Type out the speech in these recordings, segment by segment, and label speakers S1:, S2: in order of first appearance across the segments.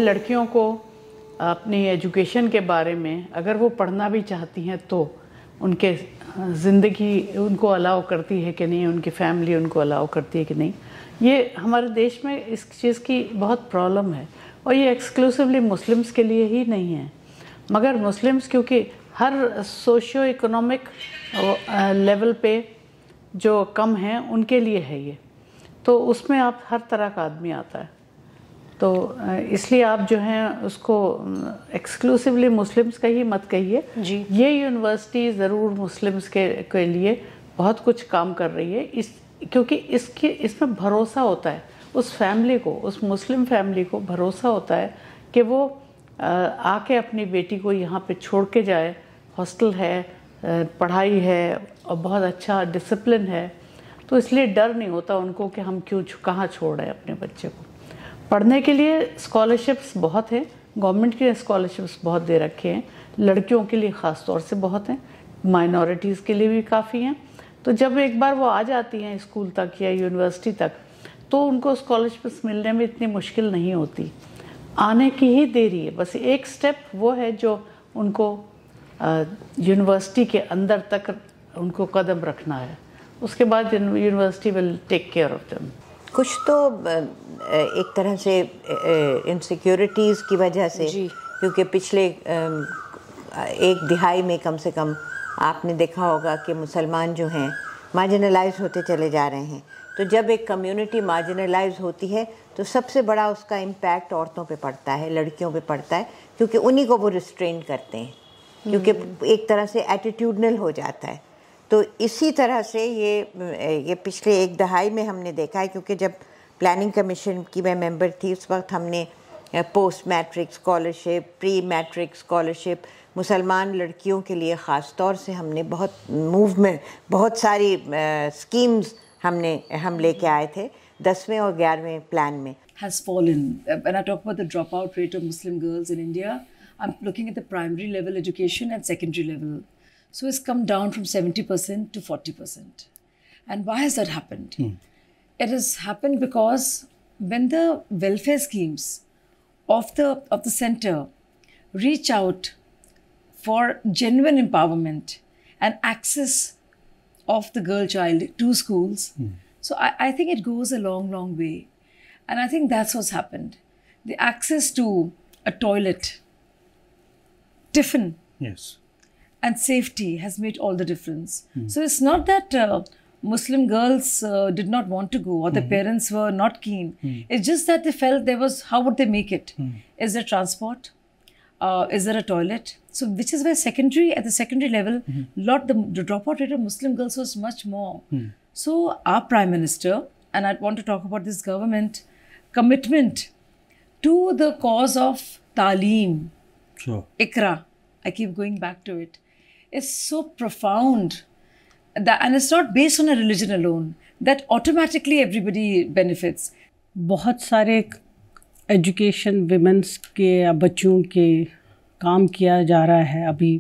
S1: लड़कियों को अपनी एजुकेशन के बारे में अगर वो पढ़ना भी चाहती हैं तो उनके ज़िंदगी उनको अलाउ करती है कि नहीं, उनकी फैमिली उनको अलाउ करती है कि नहीं, ये हमारे देश में इस चीज़ की बहुत प्रॉब्लम है। और ये एक्सक्लूसिवली मुस्लिम्स के लिए ही नहीं है, मगर मुस्लिम्स क्योंकि हर सोशियो इकोनॉमिक लेवल पे जो कम हैं उनके लिए है ये, तो उसमें आप हर तरह का आदमी आता है। तो इसलिए आप जो हैं उसको एक्सक्लूसिवली मुस्लिम्स का ही मत कहिए जी। ये यूनिवर्सिटी ज़रूर मुस्लिम्स के लिए बहुत कुछ काम कर रही है, क्योंकि इसमें भरोसा होता है उस फैमिली को, उस मुस्लिम फैमिली को भरोसा होता है कि वो आके अपनी बेटी को यहाँ पे छोड़ के जाए। हॉस्टल है, पढ़ाई है और बहुत अच्छा डिसिप्लिन है, तो इसलिए डर नहीं होता उनको कि हम कहाँ छोड़ रहे हैं अपने बच्चे को। पढ़ने के लिए स्कॉलरशिप्स बहुत हैं, गवर्नमेंट के स्कॉलरशिप्स बहुत दे रखे हैं, लड़कियों के लिए ख़ास तौर से बहुत हैं, माइनॉरिटीज़ के लिए भी काफ़ी हैं। तो जब एक बार वो आ जाती हैं स्कूल तक या यूनिवर्सिटी तक, तो उनको स्कॉलरशिप्स मिलने में इतनी मुश्किल नहीं होती, आने की ही देरी है। बस एक स्टेप वो है जो उनको यूनिवर्सिटी के अंदर तक उनको कदम रखना है, उसके बाद university will take care of them.
S2: कुछ तो एक तरह से इनसिक्योरिटीज़ की वजह से, क्योंकि पिछले एक दिहाई में कम से कम आपने देखा होगा कि मुसलमान जो हैं मार्जिनलाइज होते चले जा रहे हैं। तो जब एक कम्युनिटी मार्जिनलाइज होती है तो सबसे बड़ा उसका इम्पैक्ट औरतों पे पड़ता है, लड़कियों पे पड़ता है, क्योंकि उन्हीं को वो रिस्ट्रेन करते हैं, क्योंकि एक तरह से एटीट्यूडनल हो जाता है। तो इसी तरह से ये पिछले एक दहाई में हमने देखा है, क्योंकि जब प्लानिंग कमीशन की मैं मेंबर थी उस वक्त हमने post matric scholarship, pre matric scholarship मुसलमान लड़कियों के लिए ख़ास तौर से हमने बहुत सारी स्कीम्स हम लेके आए थे 10वें और 11वें प्लान में।
S3: Has fallen. When I talk about the dropout rate of Muslim girls in India, I'm looking at the primary level education and secondary level. So it's come down from 70% to 40%. And why has that happened? It has happened because when the welfare schemes of the center reach out for genuine empowerment and access of the girl child to schools, so I think it goes a long, long way. And I think that's what's happened. The access to a toilet, tiffin,
S4: yes,
S3: and safety has made all the difference. So it's not that Muslim girls did not want to go or the parents were not keen. It's just that they felt how would they make it? Is there transport? Is there a toilet? So which is why at the secondary level, the dropout rate of Muslim girls was much more. So our Prime Minister, and I want to talk about this government, commitment to the cause of Taaleem,
S4: sure,
S3: Iqra, I keep going back to it, is so profound. And it's not based on a religion alone, that automatically everybody benefits.
S5: बहुत सारे education women's के या बच्चों के काम किया जा रहा है अभी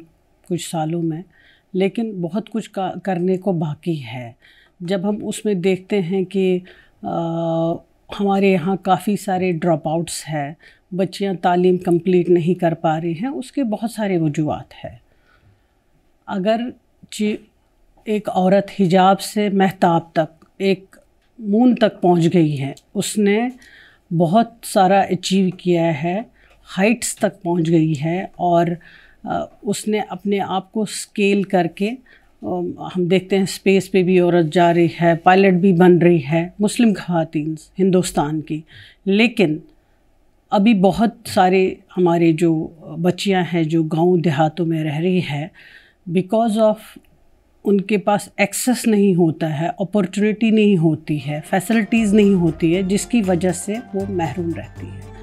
S5: कुछ सालों में, लेकिन बहुत कुछ करने को बाकी है। जब हम उसमें देखते हैं कि हमारे यहाँ काफ़ी सारे ड्रॉप आउट्स हैं, बच्चियाँ तालीम कंप्लीट नहीं कर पा रही हैं, उसके बहुत सारे वजूहात हैं। अगर एक औरत हिजाब से महताब तक, एक मून तक पहुंच गई है, उसने बहुत सारा अचीव किया है, हाइट्स तक पहुंच गई है, और उसने अपने आप को स्केल करके, हम देखते हैं स्पेस पे भी औरत जा रही है, पायलट भी बन रही है, मुस्लिम ख़वातीन हिंदुस्तान की। लेकिन अभी बहुत सारे हमारे जो बच्चियां हैं जो गांव देहातों में रह रही है, बिकॉज़ ऑफ उनके पास एक्सेस नहीं होता है, अपॉर्चुनिटी नहीं होती है, फैसिलिटीज़ नहीं होती है, जिसकी वजह से वो महरूम रहती है।